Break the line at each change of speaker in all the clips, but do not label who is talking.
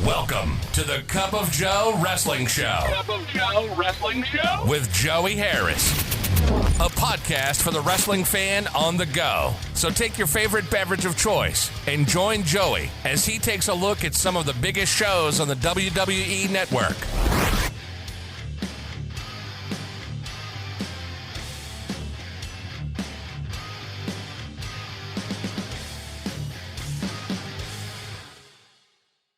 Welcome to the Cup of Joe Wrestling Show.
Cup of Joe Wrestling Show?
With Joey Harris. A podcast for the wrestling fan on the go. So take your favorite beverage of choice and join Joey as he takes a look at some of the biggest shows on the WWE Network.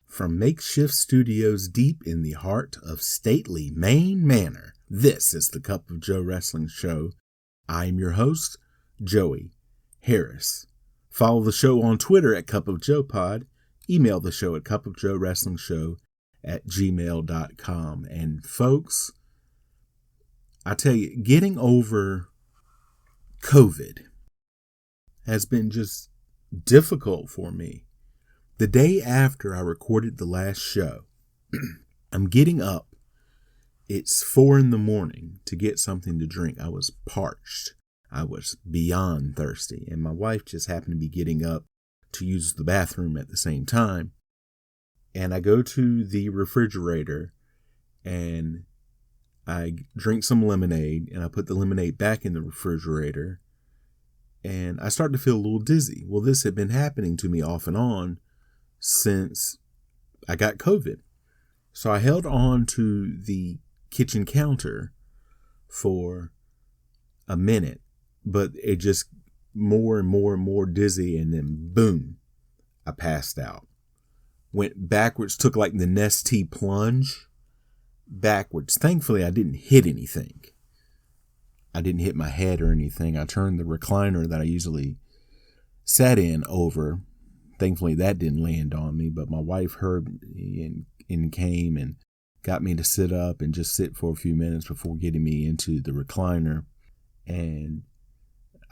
From makeshift studios deep in the heart of stately Maine Manor, this is the Cup of Joe Wrestling Show. I am your host, Joey Harris. Follow the show on Twitter at Cup of Joe Pod. Email the show at cupofjoewrestlingshow@gmail.com. And folks, I tell you, getting over COVID has been just difficult for me. The day after I recorded the last show, I'm getting up. It's 4 a.m. to get something to drink. I was parched. I was beyond thirsty. And my wife just happened to be getting up to use the bathroom at the same time. And I go to the refrigerator and I drink some lemonade and I put the lemonade back in the refrigerator. And I start to feel a little dizzy. Well, this had been happening to me off and on since I got COVID. So I held on to the kitchen counter for a minute, but it just more and more dizzy, and then boom, I passed out. Went backwards, took like the Nestea plunge backwards. Thankfully, I didn't hit anything. I didn't hit my head or anything. I turned the recliner that I usually sat in over. Thankfully, that didn't land on me, but my wife heard me and came and got me to sit up and just sit for a few minutes before getting me into the recliner. And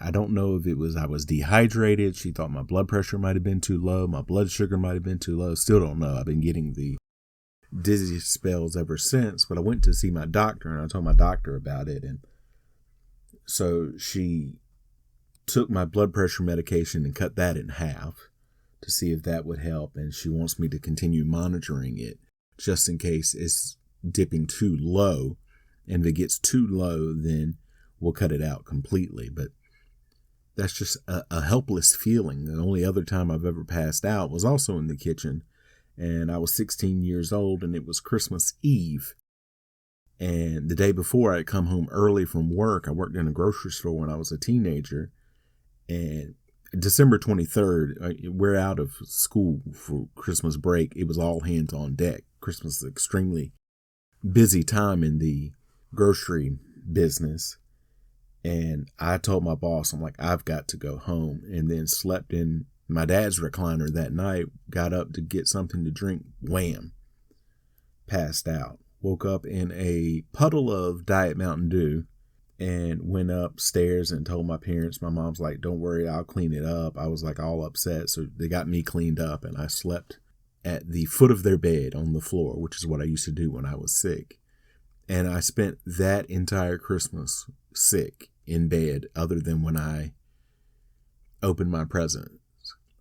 I don't know if it was I was dehydrated. She thought my blood pressure might have been too low. My blood sugar might have been too low. Still don't know. I've been getting the dizzy spells ever since, but I went to see my doctor and I told my doctor about it. And so she took my blood pressure medication and cut that in half to see if that would help, and she wants me to continue monitoring it just in case it's dipping too low, and if it gets too low, then we'll cut it out completely. But that's just a helpless feeling. The only other time I've ever passed out was also in the kitchen, and I was 16 years old, and it was Christmas Eve, and the day before I had come home early from work. I worked in a grocery store when I was a teenager, and December 23rd, we're out of school for Christmas break. It was all hands on deck. Christmas is an extremely busy time in the grocery business. And I told my boss, I'm like, I've got to go home. And then slept in my dad's recliner that night, got up to get something to drink, wham, passed out. Woke up in a puddle of Diet Mountain Dew. And went upstairs and told my parents. My mom's like, don't worry, I'll clean it up. I was like all upset. So they got me cleaned up, and I slept at the foot of their bed on the floor, which is what I used to do when I was sick. And I spent that entire Christmas sick in bed, other than when I opened my presents.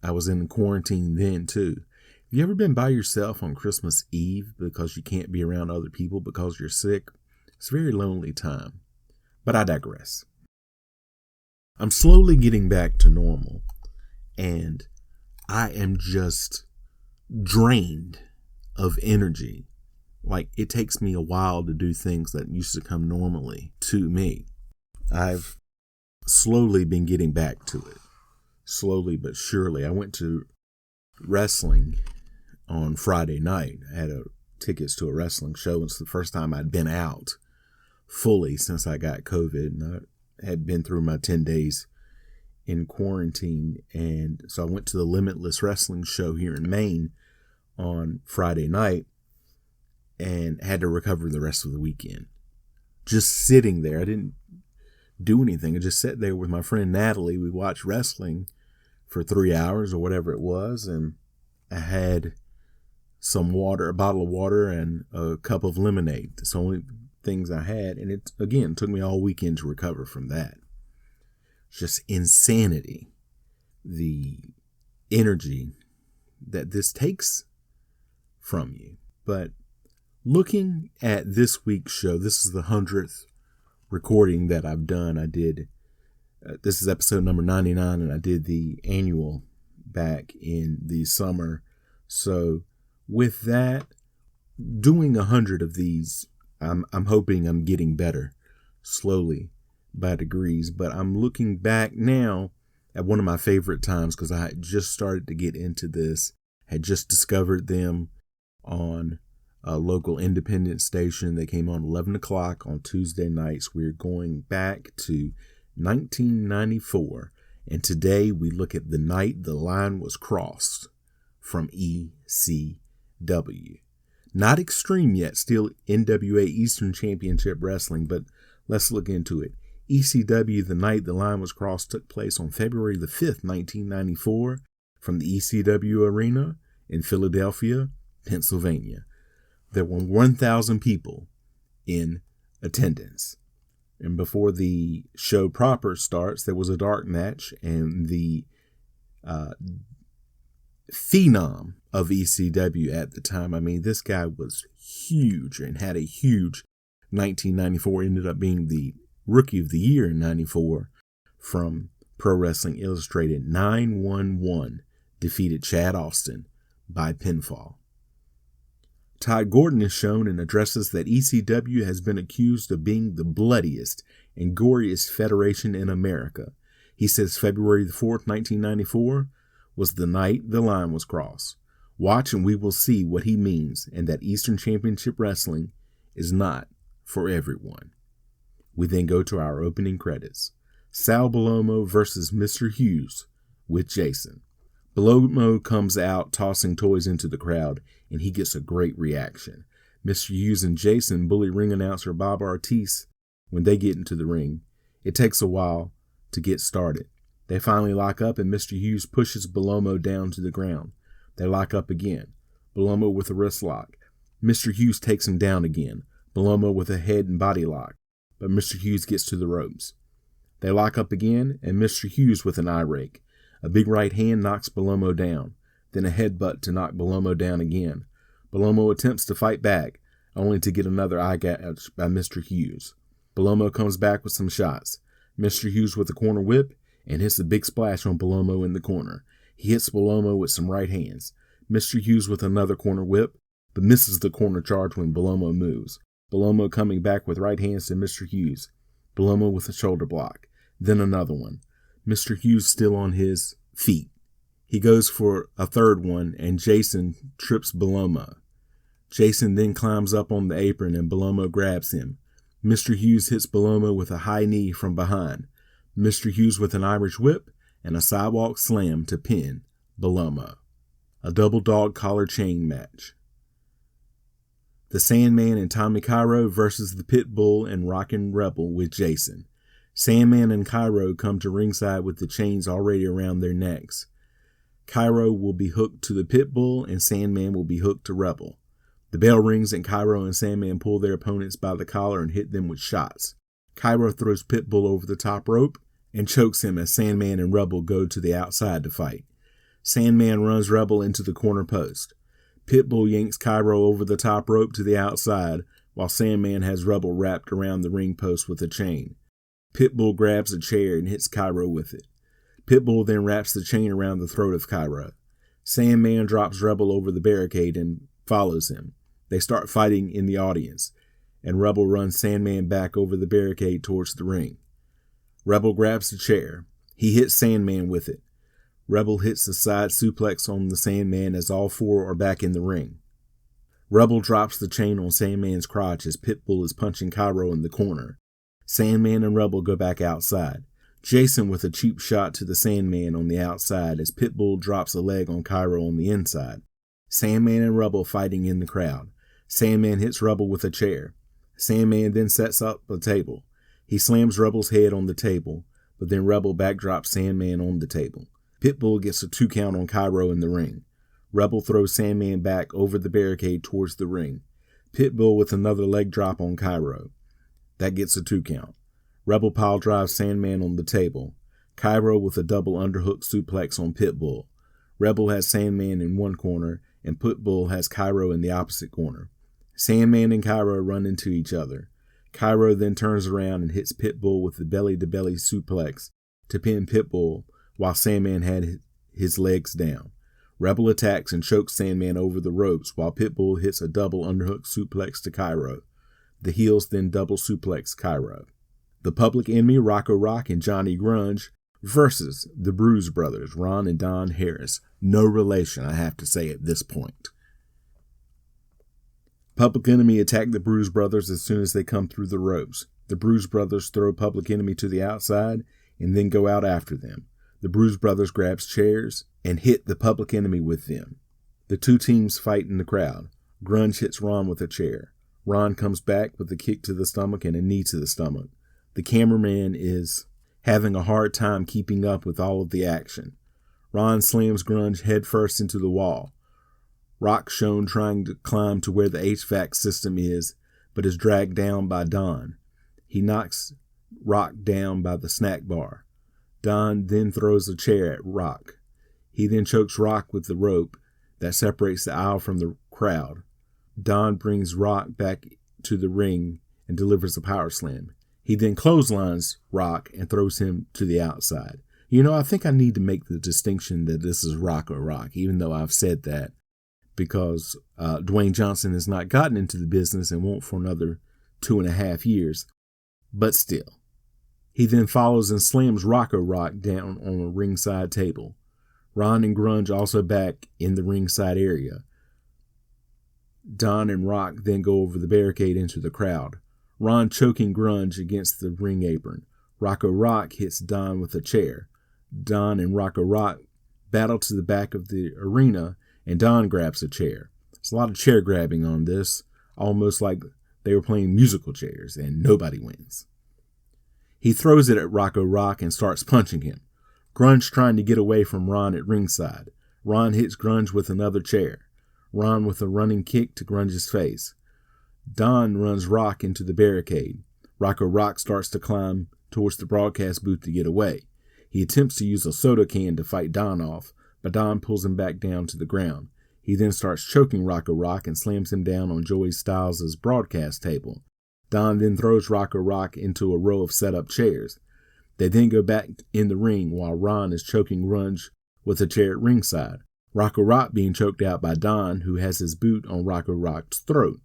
I was in quarantine then too. Have you ever been by yourself on Christmas Eve because you can't be around other people because you're sick? It's a very lonely time. But I digress. I'm slowly getting back to normal, and I am just drained of energy. Like, it takes me a while to do things that used to come normally to me. I've slowly been getting back to it. Slowly but surely. I went to wrestling on Friday night. I had tickets to a wrestling show. It's the first time I'd been out fully since I got COVID, and I had been through my 10 days in quarantine. And so I went to the Limitless Wrestling show here in Maine on Friday night and had to recover the rest of the weekend. Just sitting there. I didn't do anything. I just sat there with my friend Natalie. We watched wrestling for 3 hours or whatever it was, and I had some water, a bottle of water, and a cup of lemonade. That's the only things I had, and it again took me all weekend to recover from that. Just insanity, the energy that this takes from you. But looking at this week's show, this is the 100th recording that I've done. I did, this is episode number 99, and I did the annual back in the summer. So with that, doing 100 of these, I'm hoping I'm getting better slowly by degrees, but I'm looking back now at one of my favorite times because I had just started to get into this, had just discovered them on a local independent station. They came on 11 o'clock on Tuesday nights. We're going back to 1994, and today we look at the night the line was crossed from ECW. Not Extreme yet, still NWA Eastern Championship Wrestling, but let's look into it. ECW, the night the line was crossed, took place on February the 5th, 1994, from the ECW Arena in Philadelphia, Pennsylvania. There were 1,000 people in attendance. And before the show proper starts, there was a dark match, and the phenom of ECW at the time. I mean, this guy was huge and had a huge 1994, ended up being the Rookie of the Year in 94 from Pro Wrestling Illustrated. 911 defeated Chad Austin by pinfall. Todd Gordon is shown and addresses that ECW has been accused of being the bloodiest and goriest federation in America. He says February the 4th, 1994 was the night the line was crossed. Watch and we will see what he means, and that Eastern Championship Wrestling is not for everyone. We then go to our opening credits. Sal Bellomo versus Mr. Hughes with Jason. Bellomo comes out tossing toys into the crowd, and he gets a great reaction. Mr. Hughes and Jason bully ring announcer Bob Ortiz when they get into the ring. It takes a while to get started. They finally lock up, and Mr. Hughes pushes Bellomo down to the ground. They lock up again. Bellomo with a wrist lock. Mr. Hughes takes him down again. Bellomo with a head and body lock. But Mr. Hughes gets to the ropes. They lock up again, and Mr. Hughes with an eye rake. A big right hand knocks Bellomo down. Then a headbutt to knock Bellomo down again. Bellomo attempts to fight back, only to get another eye gouge by Mr. Hughes. Bellomo comes back with some shots. Mr. Hughes with a corner whip and hits a big splash on Bellomo in the corner. He hits Bellomo with some right hands. Mr. Hughes with another corner whip, but misses the corner charge when Bellomo moves. Bellomo coming back with right hands to Mr. Hughes. Bellomo with a shoulder block. Then another one. Mr. Hughes still on his feet. He goes for a third one, and Jason trips Bellomo. Jason then climbs up on the apron, and Bellomo grabs him. Mr. Hughes hits Bellomo with a high knee from behind. Mr. Hughes with an Irish whip and a sidewalk slam to pin Bellomo. A double dog collar chain match. The Sandman and Tommy Cairo versus the Pitbull and Rockin' Rebel with Jason. Sandman and Cairo come to ringside with the chains already around their necks. Cairo will be hooked to the Pitbull, and Sandman will be hooked to Rebel. The bell rings, and Cairo and Sandman pull their opponents by the collar and hit them with shots. Cairo throws Pitbull over the top rope and chokes him as Sandman and Rebel go to the outside to fight. Sandman runs Rebel into the corner post. Pitbull yanks Cairo over the top rope to the outside, while Sandman has Rebel wrapped around the ring post with a chain. Pitbull grabs a chair and hits Cairo with it. Pitbull then wraps the chain around the throat of Cairo. Sandman drops Rebel over the barricade and follows him. They start fighting in the audience, and Rebel runs Sandman back over the barricade towards the ring. Rebel grabs the chair. He hits Sandman with it. Rebel hits a side suplex on the Sandman as all four are back in the ring. Rebel drops the chain on Sandman's crotch as Pitbull is punching Cairo in the corner. Sandman and Rebel go back outside. Jason with a cheap shot to the Sandman on the outside as Pitbull drops a leg on Cairo on the inside. Sandman and Rebel fighting in the crowd. Sandman hits Rebel with a chair. Sandman then sets up a table. He slams Rebel's head on the table, but then Rebel backdrops Sandman on the table. Pitbull gets a 2 count on Cairo in the ring. Rebel throws Sandman back over the barricade towards the ring. Pitbull with another leg drop on Cairo. That gets a 2 count. Rebel pile drives Sandman on the table. Cairo with a double underhook suplex on Pitbull. Rebel has Sandman in one corner, and Pitbull has Cairo in the opposite corner. Sandman and Cairo run into each other. Cairo then turns around and hits Pitbull with the belly-to-belly suplex to pin Pitbull while Sandman had his legs down. Rebel attacks and chokes Sandman over the ropes while Pitbull hits a double underhook suplex to Cairo. The heels then double suplex Cairo. The Public Enemy, Rocco Rock and Johnny Grunge versus the Bruise Brothers, Ron and Don Harris. No relation, I have to say at this point. Public Enemy attack the Bruise Brothers as soon as they come through the ropes. The Bruise Brothers throw Public Enemy to the outside and then go out after them. The Bruise Brothers grabs chairs and hit the Public Enemy with them. The two teams fight in the crowd. Grunge hits Ron with a chair. Ron comes back with a kick to the stomach and a knee to the stomach. The cameraman is having a hard time keeping up with all of the action. Ron slams Grunge headfirst into the wall. Rock shown trying to climb to where the HVAC system is, but is dragged down by Don. He knocks Rock down by the snack bar. Don then throws a chair at Rock. He then chokes Rock with the rope that separates the aisle from the crowd. Don brings Rock back to the ring and delivers a power slam. He then clotheslines Rock and throws him to the outside. You know, I think I need to make the distinction that this is Rocco Rock, even though I've said that, because Dwayne Johnson has not gotten into the business and won't for another 2.5 years. But still. He then follows and slams Rocco Rock down on a ringside table. Ron and Grunge also back in the ringside area. Don and Rock then go over the barricade into the crowd. Ron choking Grunge against the ring apron. Rocco Rock hits Don with a chair. Don and Rocco Rock battle to the back of the arena, and Don grabs a chair. There's a lot of chair grabbing on this, almost like they were playing musical chairs, and nobody wins. He throws it at Rocco Rock and starts punching him. Grunge trying to get away from Ron at ringside. Ron hits Grunge with another chair. Ron with a running kick to Grunge's face. Don runs Rock into the barricade. Rocco Rock starts to climb towards the broadcast booth to get away. He attempts to use a soda can to fight Don off, but Don pulls him back down to the ground. He then starts choking Rocco Rock and slams him down on Joey Styles' broadcast table. Don then throws Rocco Rock into a row of set-up chairs. They then go back in the ring while Ron is choking Grunge with a chair at ringside. Rocco Rock being choked out by Don, who has his boot on Rocco Rock's throat.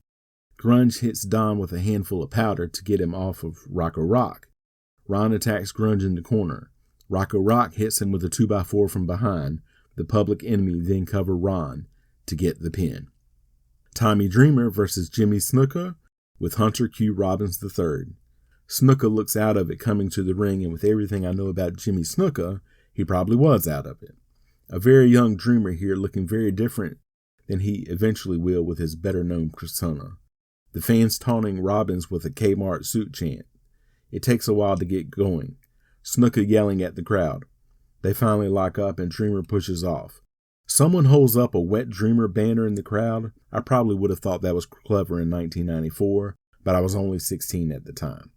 Grunge hits Don with a handful of powder to get him off of Rocco Rock. Ron attacks Grunge in the corner. Rocco Rock hits him with a 2x4 from behind. The Public Enemy then cover Ron to get the pin. Tommy Dreamer versus Jimmy Snuka with Hunter Q. Robbins III. Snuka looks out of it coming to the ring, and with everything I know about Jimmy Snuka, he probably was out of it. A very young Dreamer here, looking very different than he eventually will with his better-known persona. The fans taunting Robbins with a Kmart suit chant. It takes a while to get going. Snuka yelling at the crowd. They finally lock up and Dreamer pushes off. Someone holds up a Wet Dreamer banner in the crowd. I probably would have thought that was clever in 1994, but I was only 16 at the time.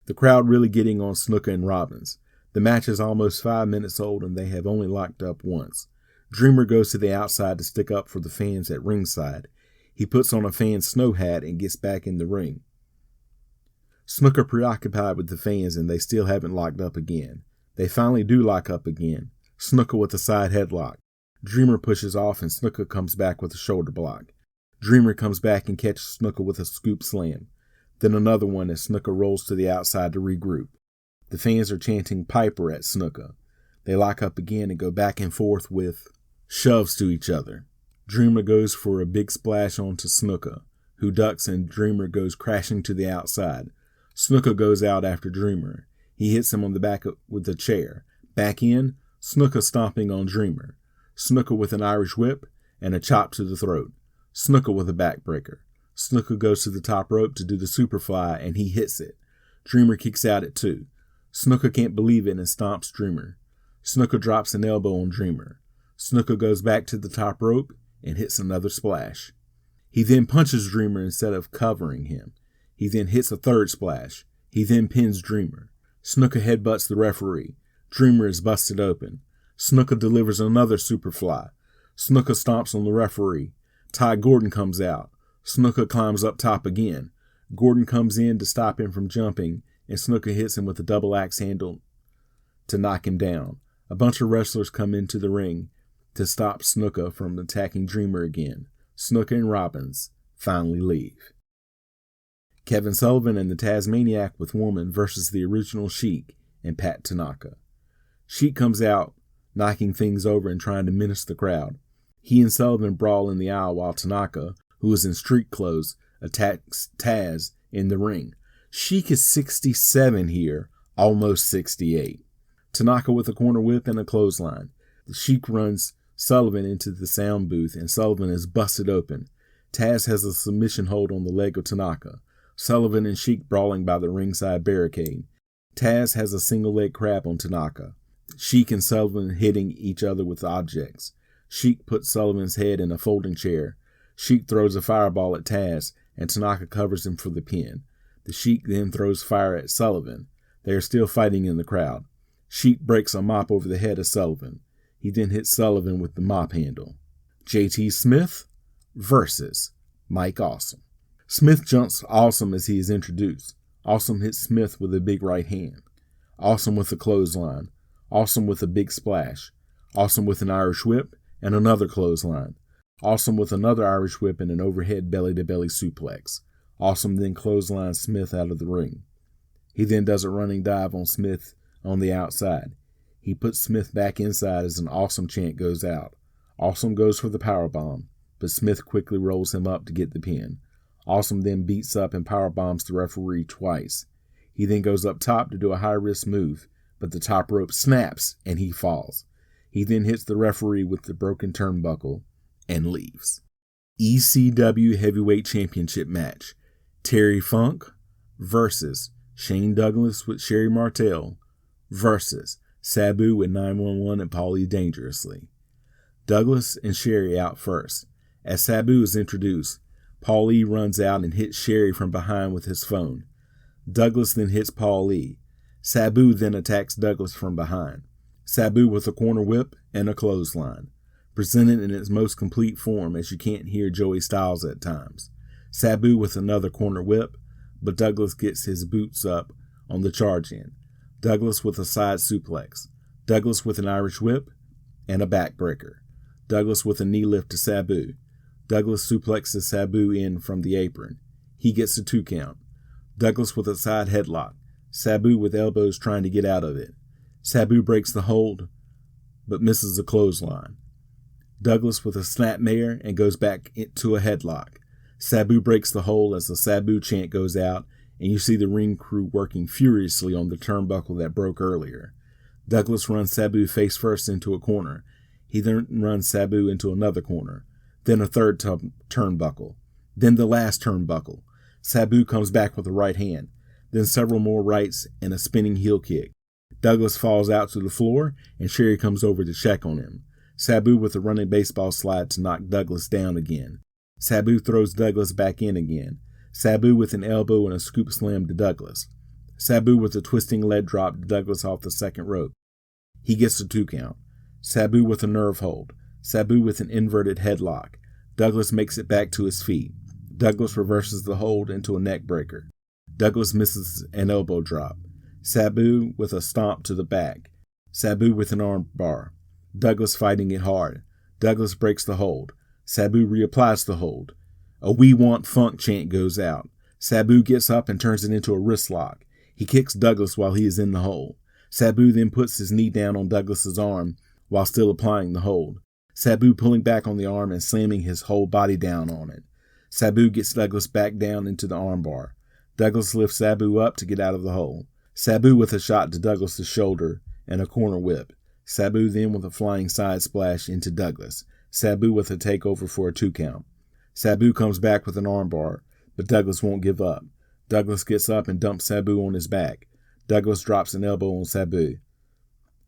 The crowd really getting on Snuka and Robbins. The match is almost 5 minutes old and they have only locked up once. Dreamer goes to the outside to stick up for the fans at ringside. He puts on a fan snow hat and gets back in the ring. Snuka preoccupied with the fans and they still haven't locked up again. They finally do lock up again. Snuka with a side headlock. Dreamer pushes off and Snuka comes back with a shoulder block. Dreamer comes back and catches Snuka with a scoop slam. Then another one as Snuka rolls to the outside to regroup. The fans are chanting Piper at Snuka. They lock up again and go back and forth with shoves to each other. Dreamer goes for a big splash onto Snuka, who ducks and Dreamer goes crashing to the outside. Snuka goes out after Dreamer. He hits him on the back with a chair. Back in, Snuka stomping on Dreamer. Snuka with an Irish whip and a chop to the throat. Snuka with a backbreaker. Snuka goes to the top rope to do the superfly and he hits it. Dreamer kicks out at 2. Snuka can't believe it and stomps Dreamer. Snuka drops an elbow on Dreamer. Snuka goes back to the top rope and hits another splash. He then punches Dreamer instead of covering him. He then hits a third splash. He then pins Dreamer. Snuka headbutts the referee. Dreamer is busted open. Snuka delivers another superfly. Snuka stomps on the referee. Ty Gordon comes out. Snuka climbs up top again. Gordon comes in to stop him from jumping, and Snuka hits him with a double axe handle to knock him down. A bunch of wrestlers come into the ring to stop Snuka from attacking Dreamer again. Snuka and Robbins finally leave. Kevin Sullivan and the Tasmaniac with Woman versus the original Sheik and Pat Tanaka. Sheik comes out, knocking things over and trying to menace the crowd. He and Sullivan brawl in the aisle while Tanaka, who is in street clothes, attacks Taz in the ring. Sheik is 67 here, almost 68. Tanaka with a corner whip and a clothesline. The Sheik runs Sullivan into the sound booth and Sullivan is busted open. Taz has a submission hold on the leg of Tanaka. Sullivan and Sheik brawling by the ringside barricade. Taz has a single leg crab on Tanaka. Sheik and Sullivan hitting each other with objects. Sheik puts Sullivan's head in a folding chair. Sheik throws a fireball at Taz, and Tanaka covers him for the pin. The Sheik then throws fire at Sullivan. They are still fighting in the crowd. Sheik breaks a mop over the head of Sullivan. He then hits Sullivan with the mop handle. JT Smith versus Mike Awesome. Smith jumps Awesome as he is introduced. Awesome hits Smith with a big right hand. Awesome with a clothesline. Awesome with a big splash. Awesome with an Irish whip and another clothesline. Awesome with another Irish whip and an overhead belly-to-belly suplex. Awesome then clotheslines Smith out of the ring. He then does a running dive on Smith on the outside. He puts Smith back inside as an Awesome chant goes out. Awesome goes for the powerbomb, but Smith quickly rolls him up to get the pin. Awesome then beats up and powerbombs the referee twice. He then goes up top to do a high-risk move, but the top rope snaps and he falls. He then hits the referee with the broken turnbuckle and leaves. ECW Heavyweight Championship match. Terry Funk versus Shane Douglas with Sherry Martel versus Sabu with 911 and Paulie Dangerously. Douglas and Sherry out first. As Sabu is introduced, Paulie runs out and hits Sherry from behind with his phone. Douglas then hits Paulie. Sabu then attacks Douglas from behind. Sabu with a corner whip and a clothesline, presented in its most complete form as you can't hear Joey Styles at times. Sabu with another corner whip, but Douglas gets his boots up on the charge in. Douglas with a side suplex. Douglas with an Irish whip and a backbreaker. Douglas with a knee lift to Sabu. Douglas suplexes Sabu in from the apron. He gets a 2 count. Douglas with a side headlock. Sabu with elbows trying to get out of it. Sabu breaks the hold, but misses a clothesline. Douglas with a snapmare and goes back into a headlock. Sabu breaks the hold as the Sabu chant goes out, and you see the ring crew working furiously on the turnbuckle that broke earlier. Douglas runs Sabu face first into a corner. He then runs Sabu into another corner. Then a third turnbuckle. Then the last turnbuckle. Sabu comes back with a right hand. Then several more rights and a spinning heel kick. Douglas falls out to the floor, and Sherry comes over to check on him. Sabu with a running baseball slide to knock Douglas down again. Sabu throws Douglas back in again. Sabu with an elbow and a scoop slam to Douglas. Sabu with a twisting leg drop to Douglas off the second rope. He gets a 2 count. Sabu with a nerve hold. Sabu with an inverted headlock. Douglas makes it back to his feet. Douglas reverses the hold into a neck breaker. Douglas misses an elbow drop. Sabu with a stomp to the back. Sabu with an arm bar. Douglas fighting it hard. Douglas breaks the hold. Sabu reapplies the hold. A "We Want Funk" chant goes out. Sabu gets up and turns it into a wrist lock. He kicks Douglas while he is in the hold. Sabu then puts his knee down on Douglas's arm while still applying the hold. Sabu pulling back on the arm and slamming his whole body down on it. Sabu gets Douglas back down into the armbar. Douglas lifts Sabu up to get out of the hole. Sabu with a shot to Douglas's shoulder and a corner whip. Sabu then with a flying side splash into Douglas. Sabu with a takeover for a 2 count. Sabu comes back with an armbar, but Douglas won't give up. Douglas gets up and dumps Sabu on his back. Douglas drops an elbow on Sabu.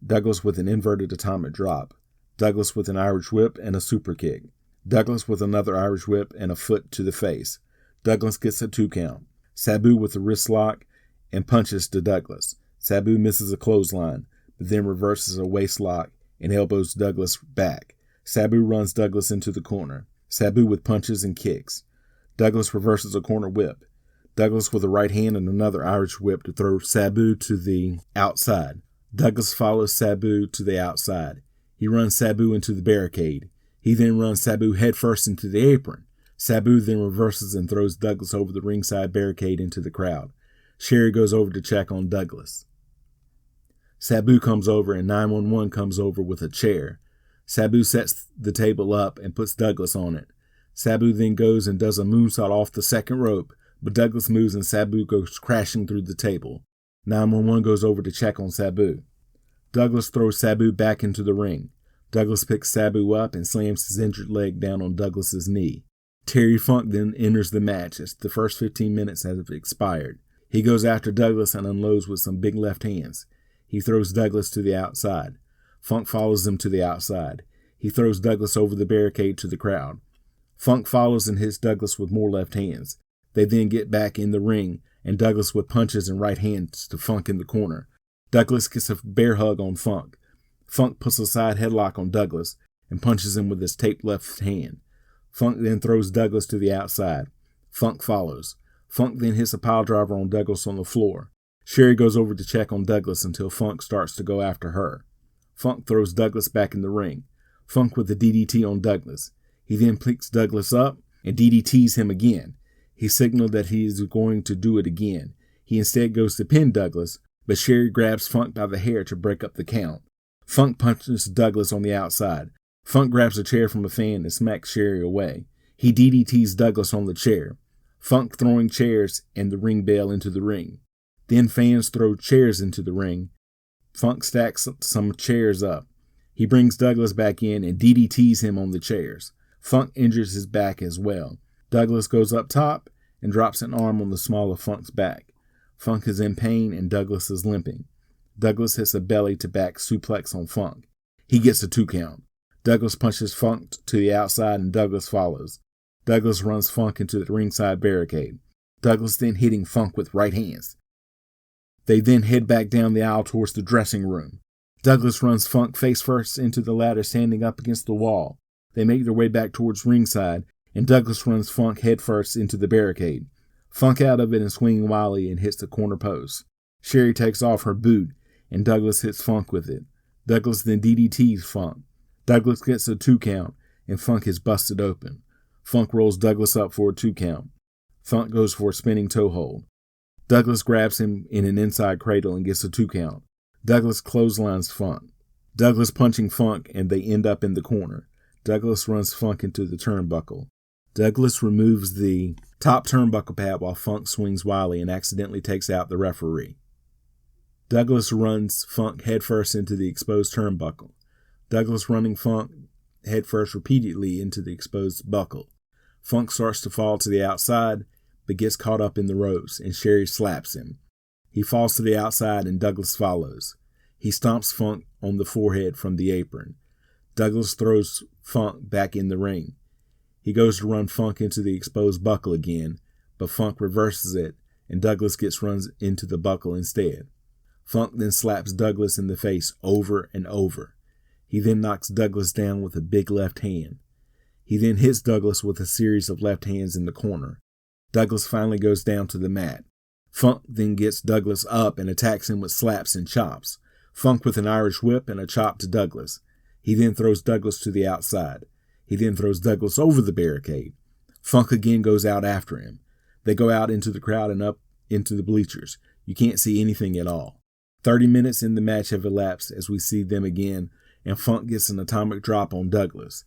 Douglas with an inverted atomic drop. Douglas with an Irish whip and a super kick. Douglas with another Irish whip and a foot to the face. Douglas gets a 2 count. Sabu with a wrist lock and punches to Douglas. Sabu misses a clothesline, but then reverses a waist lock and elbows Douglas back. Sabu runs Douglas into the corner. Sabu with punches and kicks. Douglas reverses a corner whip. Douglas with a right hand and another Irish whip to throw Sabu to the outside. Douglas follows Sabu to the outside. He runs Sabu into the barricade. He then runs Sabu headfirst into the apron. Sabu then reverses and throws Douglas over the ringside barricade into the crowd. Sherry goes over to check on Douglas. Sabu comes over and 911 comes over with a chair. Sabu sets the table up and puts Douglas on it. Sabu then goes and does a moonsault off the second rope, but Douglas moves and Sabu goes crashing through the table. 911 goes over to check on Sabu. Douglas throws Sabu back into the ring. Douglas picks Sabu up and slams his injured leg down on Douglas's knee. Terry Funk then enters the match as the first 15 minutes have expired. He goes after Douglas and unloads with some big left hands. He throws Douglas to the outside. Funk follows him to the outside. He throws Douglas over the barricade to the crowd. Funk follows and hits Douglas with more left hands. They then get back in the ring, and Douglas with punches and right hands to Funk in the corner. Douglas gets a bear hug on Funk. Funk puts a side headlock on Douglas and punches him with his taped left hand. Funk then throws Douglas to the outside. Funk follows. Funk then hits a pile driver on Douglas on the floor. Sherry goes over to check on Douglas until Funk starts to go after her. Funk throws Douglas back in the ring. Funk with the DDT on Douglas. He then picks Douglas up and DDTs him again. He signaled that he is going to do it again. He instead goes to pin Douglas, but Sherry grabs Funk by the hair to break up the count. Funk punches Douglas on the outside. Funk grabs a chair from a fan and smacks Sherry away. He DDTs Douglas on the chair. Funk throwing chairs and the ring bell into the ring. Then fans throw chairs into the ring. Funk stacks some chairs up. He brings Douglas back in and DDTs him on the chairs. Funk injures his back as well. Douglas goes up top and drops an arm on the small of Funk's back. Funk is in pain and Douglas is limping. Douglas hits a belly-to-back suplex on Funk. He gets a 2 count. Douglas punches Funk to the outside and Douglas follows. Douglas runs Funk into the ringside barricade. Douglas then hitting Funk with right hands. They then head back down the aisle towards the dressing room. Douglas runs Funk face first into the ladder standing up against the wall. They make their way back towards ringside, and Douglas runs Funk head first into the barricade. Funk out of it and swinging wildly and hits the corner post. Sherry takes off her boot, and Douglas hits Funk with it. Douglas then DDTs Funk. Douglas gets a 2 count, and Funk is busted open. Funk rolls Douglas up for a 2 count. Funk goes for a spinning toe hold. Douglas grabs him in an inside cradle and gets a 2 count. Douglas clotheslines Funk. Douglas punching Funk, and they end up in the corner. Douglas runs Funk into the turnbuckle. Douglas removes the top turnbuckle pad while Funk swings wildly and accidentally takes out the referee. Douglas runs Funk headfirst into the exposed turnbuckle. Douglas running Funk headfirst repeatedly into the exposed buckle. Funk starts to fall to the outside, but gets caught up in the ropes, and Sherry slaps him. He falls to the outside, and Douglas follows. He stomps Funk on the forehead from the apron. Douglas throws Funk back in the ring. He goes to run Funk into the exposed buckle again, but Funk reverses it, and Douglas gets run into the buckle instead. Funk then slaps Douglas in the face over and over. He then knocks Douglas down with a big left hand. He then hits Douglas with a series of left hands in the corner. Douglas finally goes down to the mat. Funk then gets Douglas up and attacks him with slaps and chops. Funk with an Irish whip and a chop to Douglas. He then throws Douglas to the outside. He then throws Douglas over the barricade. Funk again goes out after him. They go out into the crowd and up into the bleachers. You can't see anything at all. 30 minutes in the match have elapsed as we see them again, and Funk gets an atomic drop on Douglas.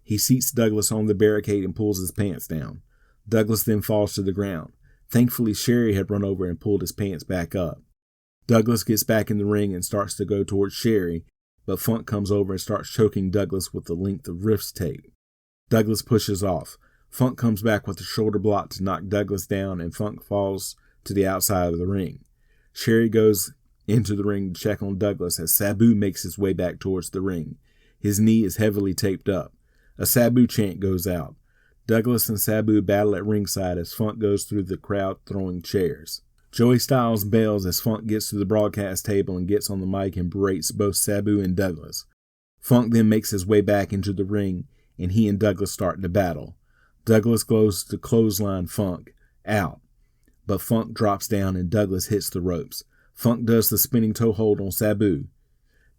He seats Douglas on the barricade and pulls his pants down. Douglas then falls to the ground. Thankfully, Sherry had run over and pulled his pants back up. Douglas gets back in the ring and starts to go towards Sherry, but Funk comes over and starts choking Douglas with the length of wrist tape. Douglas pushes off. Funk comes back with a shoulder block to knock Douglas down, and Funk falls to the outside of the ring. Sherry goes into the ring to check on Douglas as Sabu makes his way back towards the ring. His knee is heavily taped up. A Sabu chant goes out. Douglas and Sabu battle at ringside as Funk goes through the crowd throwing chairs. Joey Styles bails as Funk gets to the broadcast table and gets on the mic and berates both Sabu and Douglas. Funk then makes his way back into the ring, and he and Douglas start to battle. Douglas goes to clothesline Funk out, but Funk drops down and Douglas hits the ropes. Funk does the spinning toe hold on Sabu.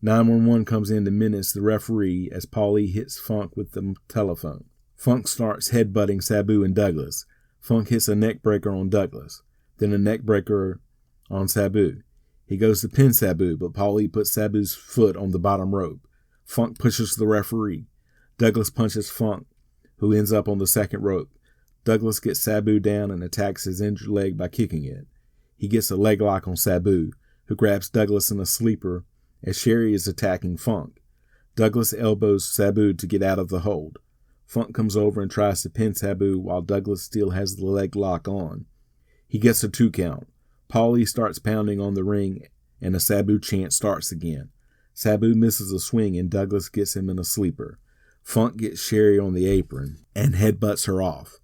911 comes in to menace the referee as Paulie hits Funk with the telephone. Funk starts headbutting Sabu and Douglas. Funk hits a neck breaker on Douglas, then a neck breaker on Sabu. He goes to pin Sabu, but Paulie puts Sabu's foot on the bottom rope. Funk pushes the referee. Douglas punches Funk, who ends up on the second rope. Douglas gets Sabu down and attacks his injured leg by kicking it. He gets a leg lock on Sabu, who grabs Douglas in a sleeper as Sherry is attacking Funk. Douglas elbows Sabu to get out of the hold. Funk comes over and tries to pin Sabu while Douglas still has the leg lock on. He gets a 2 count. Paulie starts pounding on the ring and a Sabu chant starts again. Sabu misses a swing and Douglas gets him in a sleeper. Funk gets Sherry on the apron and headbutts her off.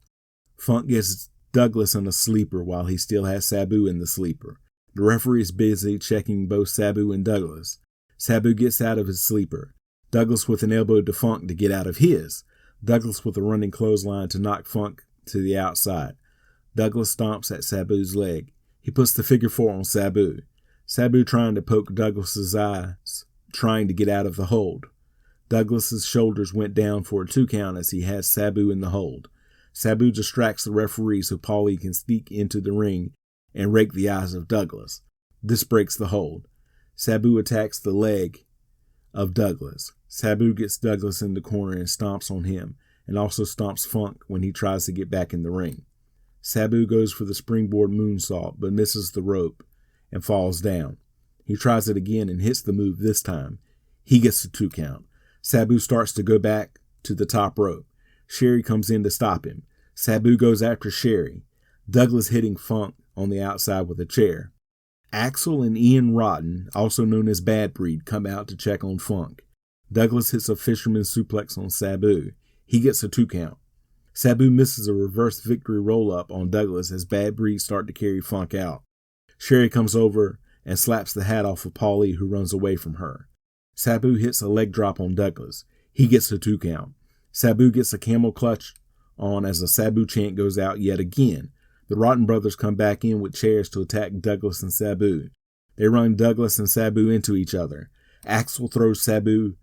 Funk gets Douglas in a sleeper while he still has Sabu in the sleeper. The referee is busy checking both Sabu and Douglas. Sabu gets out of his sleeper. Douglas with an elbow to Funk to get out of his. Douglas with a running clothesline to knock Funk to the outside. Douglas stomps at Sabu's leg. He puts the figure 4 on Sabu. Sabu trying to poke Douglas's eyes, trying to get out of the hold. Douglas's shoulders went down for a 2 count as he has Sabu in the hold. Sabu distracts the referee so Paulie can sneak into the ring and rake the eyes of Douglas. This breaks the hold. Sabu attacks the leg of Douglas. Sabu gets Douglas in the corner and stomps on him, and also stomps Funk when he tries to get back in the ring. Sabu goes for the springboard moonsault but misses the rope and falls down. He tries it again and hits the move this time. He gets the 2 count. Sabu starts to go back to the top rope. Sherry comes in to stop him. Sabu goes after Sherry. Douglas hitting Funk on the outside with a chair. Axel and Ian Rotten, also known as Bad Breed, come out to check on Funk. Douglas hits a fisherman suplex on Sabu. He gets a 2 count. Sabu misses a reverse victory roll-up on Douglas as Bad Breed start to carry Funk out. Sherry comes over and slaps the hat off of Paulie, who runs away from her. Sabu hits a leg drop on Douglas. He gets a 2 count. Sabu gets a camel clutch on as a Sabu chant goes out yet again. The Rotten brothers come back in with chairs to attack Douglas and Sabu. They run Douglas and Sabu into each other. Axel throws Sabu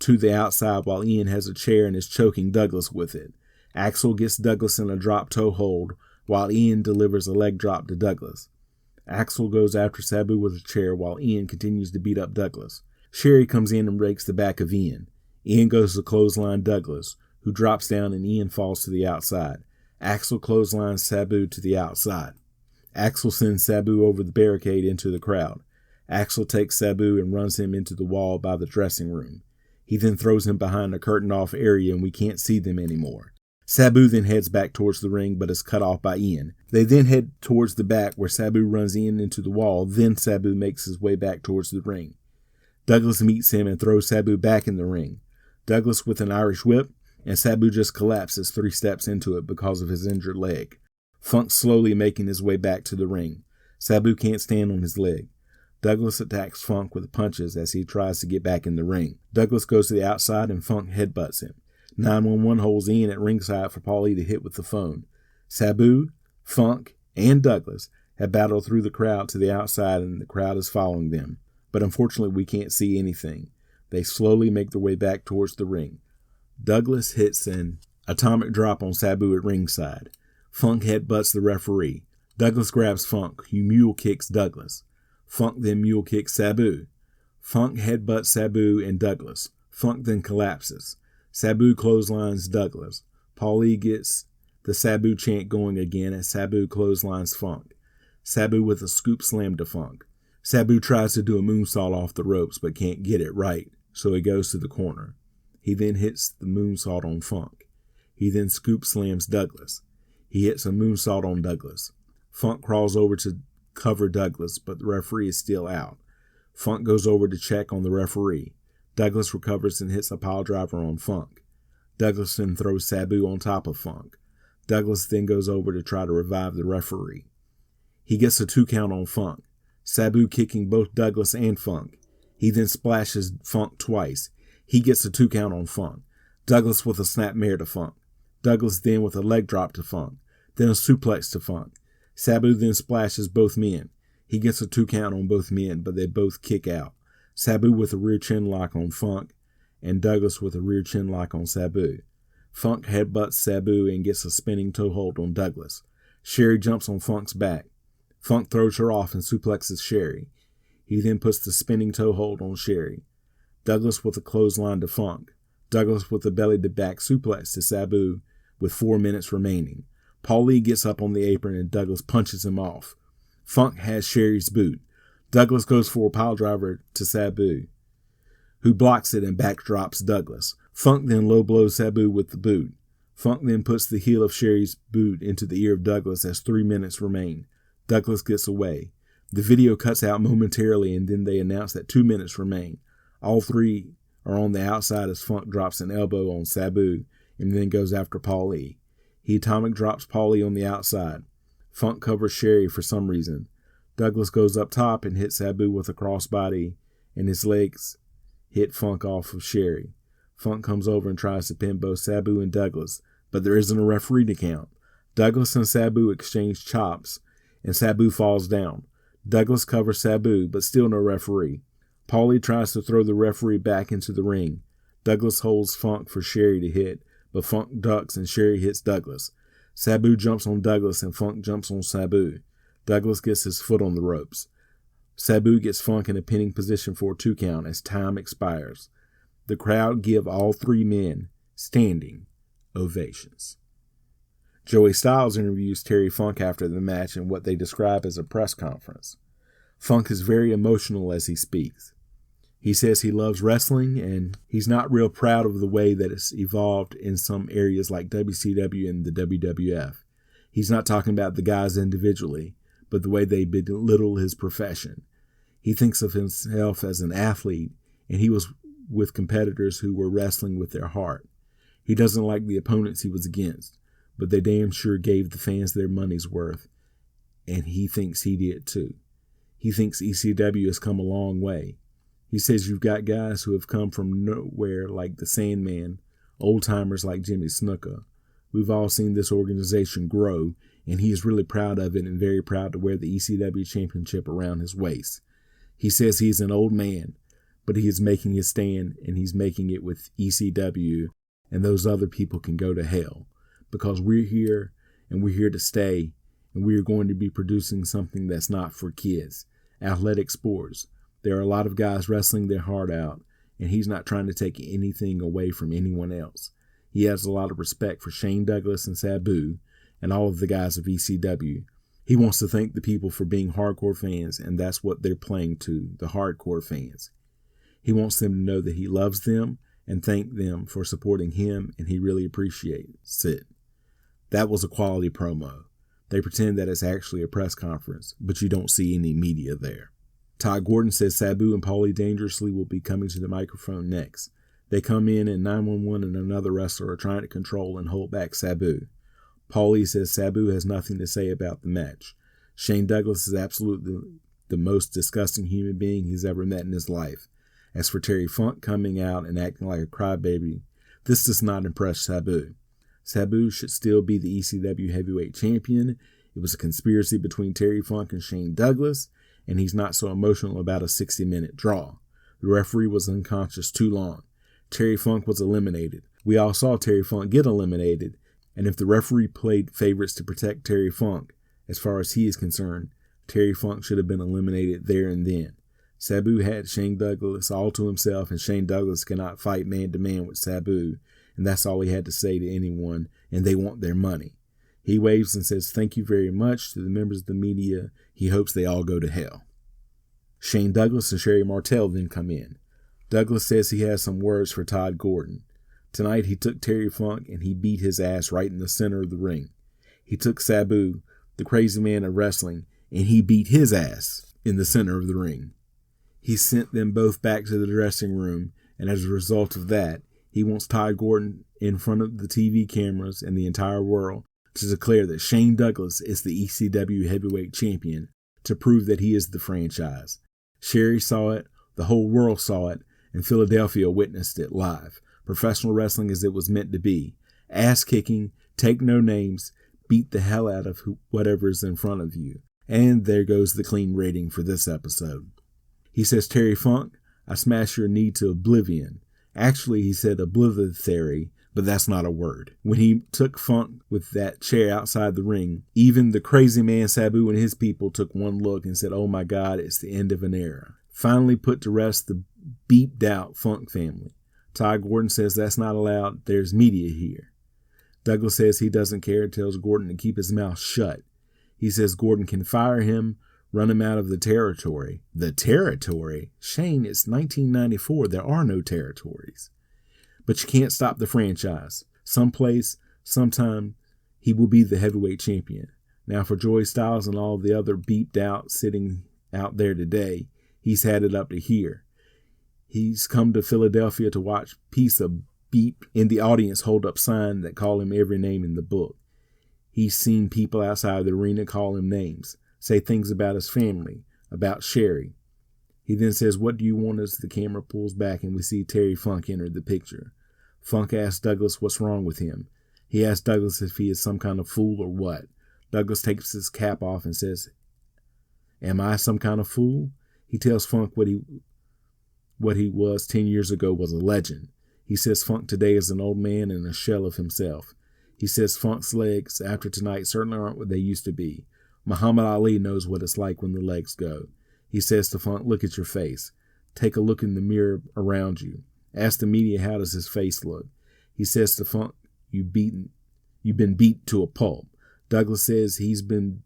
to the outside while Ian has a chair and is choking Douglas with it. Axel gets Douglas in a drop toe hold while Ian delivers a leg drop to Douglas. Axel goes after Sabu with a chair while Ian continues to beat up Douglas. Sherry comes in and breaks the back of Ian. Ian goes to clothesline Douglas, who drops down and Ian falls to the outside. Axel clotheslines Sabu to the outside. Axel sends Sabu over the barricade into the crowd. Axel takes Sabu and runs him into the wall by the dressing room. He then throws him behind a curtained-off area and we can't see them anymore. Sabu then heads back towards the ring but is cut off by Ian. They then head towards the back where Sabu runs Ian into the wall. Then Sabu makes his way back towards the ring. Douglas meets him and throws Sabu back in the ring. Douglas with an Irish whip, and Sabu just collapses 3 steps into it because of his injured leg. Funk slowly making his way back to the ring. Sabu can't stand on his leg. Douglas attacks Funk with punches as he tries to get back in the ring. Douglas goes to the outside and Funk headbutts him. 911 holds Ian at ringside for Paulie to hit with the phone. Sabu, Funk, and Douglas have battled through the crowd to the outside and the crowd is following them. But unfortunately we can't see anything. They slowly make their way back towards the ring. Douglas hits an atomic drop on Sabu at ringside. Funk headbutts the referee. Douglas grabs Funk, who mule kicks Douglas. Funk then mule kicks Sabu. Funk headbutts Sabu and Douglas. Funk then collapses. Sabu clotheslines Douglas. Paulie gets the Sabu chant going again as Sabu clotheslines Funk. Sabu with a scoop slam to Funk. Sabu tries to do a moonsault off the ropes but can't get it right, so he goes to the corner. He then hits the moonsault on Funk. He then scoop slams Douglas. He hits a moonsault on Douglas. Funk crawls over to cover Douglas, but the referee is still out. Funk goes over to check on the referee. Douglas recovers and hits a piledriver on Funk. Douglas then throws Sabu on top of Funk. Douglas then goes over to try to revive the referee. He gets a 2 count on Funk. Sabu kicking both Douglas and Funk. He then splashes Funk twice. He gets a 2 count on Funk. Douglas with a snapmare to Funk. Douglas then with a leg drop to Funk. Then a suplex to Funk. Sabu then splashes both men. He gets a 2 count on both men, but they both kick out. Sabu with a rear chin lock on Funk, and Douglas with a rear chin lock on Sabu. Funk headbutts Sabu and gets a spinning toe hold on Douglas. Sherry jumps on Funk's back. Funk throws her off and suplexes Sherry. He then puts the spinning toe hold on Sherry. Douglas with a clothesline to Funk. Douglas with a belly-to-back suplex to Sabu with 4 minutes remaining. Paulie gets up on the apron and Douglas punches him off. Funk has Sherry's boot. Douglas goes for a piledriver to Sabu, who blocks it and backdrops Douglas. Funk then low blows Sabu with the boot. Funk then puts the heel of Sherry's boot into the ear of Douglas as 3 minutes remain. Douglas gets away. The video cuts out momentarily and then they announce that 2 minutes remain. All three are on the outside as Funk drops an elbow on Sabu and then goes after Paulie. He atomic drops Paulie on the outside. Funk covers Sherry for some reason. Douglas goes up top and hits Sabu with a crossbody, and his legs hit Funk off of Sherry. Funk comes over and tries to pin both Sabu and Douglas, but there isn't a referee to count. Douglas and Sabu exchange chops, and Sabu falls down. Douglas covers Sabu, but still no referee. Paulie tries to throw the referee back into the ring. Douglas holds Funk for Sherry to hit, but Funk ducks and Sherry hits Douglas. Sabu jumps on Douglas and Funk jumps on Sabu. Douglas gets his foot on the ropes. Sabu gets Funk in a pinning position for a 2 count as time expires. The crowd give all 3 men standing ovations. Joey Styles interviews Terry Funk after the match in what they describe as a press conference. Funk is very emotional as he speaks. He says he loves wrestling and he's not real proud of the way that it's evolved in some areas like WCW and the WWF. He's not talking about the guys individually, but the way they belittle his profession. He thinks of himself as an athlete, and he was with competitors who were wrestling with their heart. He doesn't like the opponents he was against, but they damn sure gave the fans their money's worth, and he thinks he did too. He thinks ECW has come a long way. He says you've got guys who have come from nowhere like the Sandman, old-timers like Jimmy Snuka. We've all seen this organization grow, and he is really proud of it and very proud to wear the ECW championship around his waist. He says he is an old man, but he is making his stand, and he's making it with ECW, and those other people can go to hell, because we're here, and we're here to stay, and we are going to be producing something that's not for kids. Athletic sports. There are a lot of guys wrestling their heart out, and he's not trying to take anything away from anyone else. He has a lot of respect for Shane Douglas and Sabu and all of the guys of ECW. He wants to thank the people for being hardcore fans, and that's what they're playing to, the hardcore fans. He wants them to know that he loves them and thank them for supporting him, and he really appreciates it. That was a quality promo. They pretend that it's actually a press conference, but you don't see any media there. Todd Gordon says Sabu and Paulie Dangerously will be coming to the microphone next. They come in and 911 and another wrestler are trying to control and hold back Sabu. Paulie says Sabu has nothing to say about the match. Shane Douglas is absolutely the most disgusting human being he's ever met in his life. As for Terry Funk coming out and acting like a crybaby, this does not impress Sabu. Sabu should still be the ECW heavyweight champion. It was a conspiracy between Terry Funk and Shane Douglas, and he's not so emotional about a 60-minute draw. The referee was unconscious too long. Terry Funk was eliminated. We all saw Terry Funk get eliminated, and if the referee played favorites to protect Terry Funk, as far as he is concerned, Terry Funk should have been eliminated there and then. Sabu had Shane Douglas all to himself, and Shane Douglas cannot fight man-to-man with Sabu, and that's all he had to say to anyone, and they want their money. He waves and says thank you very much to the members of the media. He hopes they all go to hell. Shane Douglas and Sherry Martel then come in. Douglas says he has some words for Todd Gordon. Tonight he took Terry Funk and he beat his ass right in the center of the ring. He took Sabu, the crazy man of wrestling, and he beat his ass in the center of the ring. He sent them both back to the dressing room, and as a result of that, he wants Todd Gordon in front of the TV cameras and the entire world to declare that Shane Douglas is the ECW heavyweight champion to prove that he is the franchise. Sherry saw it, the whole world saw it, and Philadelphia witnessed it live. Professional wrestling as it was meant to be. Ass kicking, take no names, beat the hell out of whatever's in front of you. And there goes the clean rating for this episode. He says, Terry Funk, I smash your knee to oblivion. Actually, he said oblivithary, but that's not a word. When he took Funk with that chair outside the ring, even the crazy man Sabu and his people took one look and said, oh my God, it's the end of an era. Finally put to rest the beeped out Funk family. Ty Gordon says that's not allowed. There's media here. Douglas says he doesn't care and tells Gordon to keep his mouth shut. He says Gordon can fire him, run him out of the territory. The territory? Shane, it's 1994. There are no territories. But you can't stop the franchise. Someplace, sometime, he will be the heavyweight champion. Now for Joey Styles and all the other beeped out sitting out there today, he's had it up to here. He's come to Philadelphia to watch piece of beep in the audience hold up signs that call him every name in the book. He's seen people outside the arena call him names, say things about his family, about Sherry. He then says, what do you want as the camera pulls back and we see Terry Funk enter the picture. Funk asks Douglas what's wrong with him. He asks Douglas if he is some kind of fool or what. Douglas takes his cap off and says, am I some kind of fool? He tells Funk what he was 10 years ago was a legend. He says Funk today is an old man and a shell of himself. He says Funk's legs after tonight certainly aren't what they used to be. Muhammad Ali knows what it's like when the legs go. He says to Funk, look at your face. Take a look in the mirror around you. Ask the media how does his face look. He says to Funk, you've been beat to a pulp. Douglas says he's been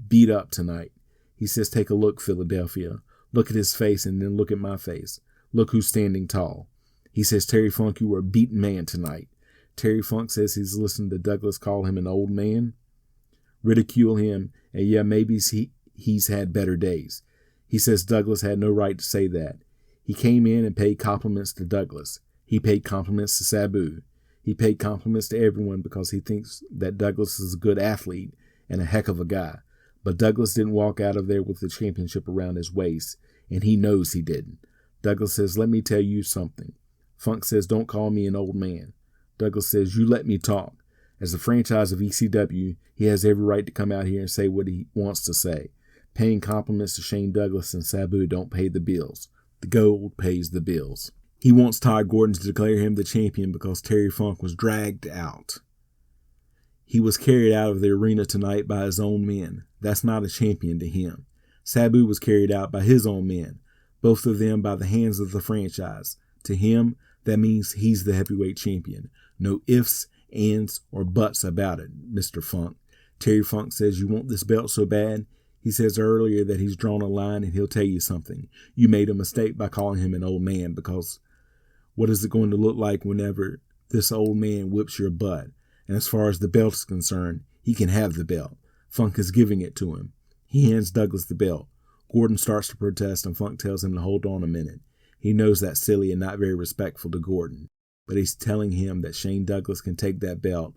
beat up tonight. He says take a look, Philadelphia. Look at his face and then look at my face. Look who's standing tall. He says, Terry Funk, you were a beaten man tonight. Terry Funk says he's listened to Douglas call him an old man, ridicule him, and yeah, maybe he's had better days. He says Douglas had no right to say that. He came in and paid compliments to Douglas. He paid compliments to Sabu. He paid compliments to everyone because he thinks that Douglas is a good athlete and a heck of a guy. But Douglas didn't walk out of there with the championship around his waist, and he knows he didn't. Douglas says, let me tell you something. Funk says, don't call me an old man. Douglas says, you let me talk. As the franchise of ECW, he has every right to come out here and say what he wants to say. Paying compliments to Shane Douglas and Sabu don't pay the bills. The gold pays the bills. He wants Ty Gordon to declare him the champion because Terry Funk was dragged out. He was carried out of the arena tonight by his own men. That's not a champion to him. Sabu was carried out by his own men, both of them by the hands of the franchise. To him, that means he's the heavyweight champion. No ifs, ands, or buts about it, Mr. Funk. Terry Funk says, you want this belt so bad? He says earlier that he's drawn a line and he'll tell you something. You made a mistake by calling him an old man because what is it going to look like whenever this old man whips your butt? And as far as the belt is concerned, he can have the belt. Funk is giving it to him. He hands Douglas the belt. Gordon starts to protest and Funk tells him to hold on a minute. He knows that's silly and not very respectful to Gordon, but he's telling him that Shane Douglas can take that belt.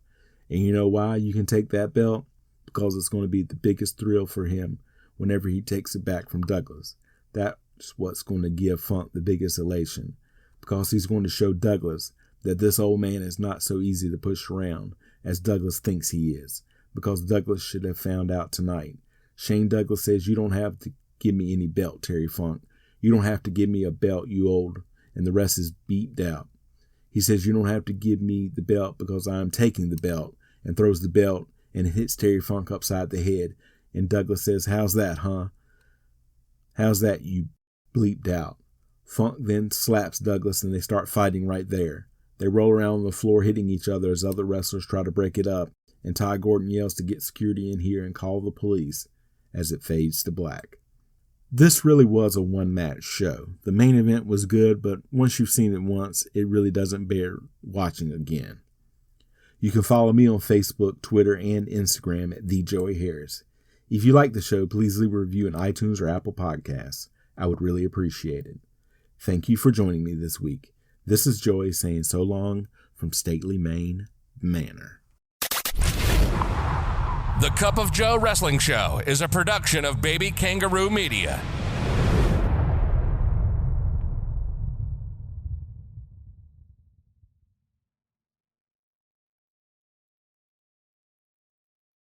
And you know why you can take that belt? Because it's going to be the biggest thrill for him whenever he takes it back from Douglas. That's what's going to give Funk the biggest elation, because he's going to show Douglas that this old man is not so easy to push around as Douglas thinks he is, because Douglas should have found out tonight. Shane Douglas says, you don't have to give me any belt, Terry Funk. You don't have to give me a belt, you old, and the rest is beeped out. He says, you don't have to give me the belt because I am taking the belt, and throws the belt and hits Terry Funk upside the head. And Douglas says, how's that, huh? How's that, you bleeped out? Funk then slaps Douglas and they start fighting right there. They roll around on the floor hitting each other as other wrestlers try to break it up, and Ty Gordon yells to get security in here and call the police as it fades to black. This really was a one-match show. The main event was good, but once you've seen it once, it really doesn't bear watching again. You can follow me on Facebook, Twitter, and Instagram at TheJoeyHarris. If you like the show, please leave a review in iTunes or Apple Podcasts. I would really appreciate it. Thank you for joining me this week. This is Joey saying so long from Stately Maine Manor.
The Cup of Joe Wrestling Show is a production of Baby Kangaroo Media.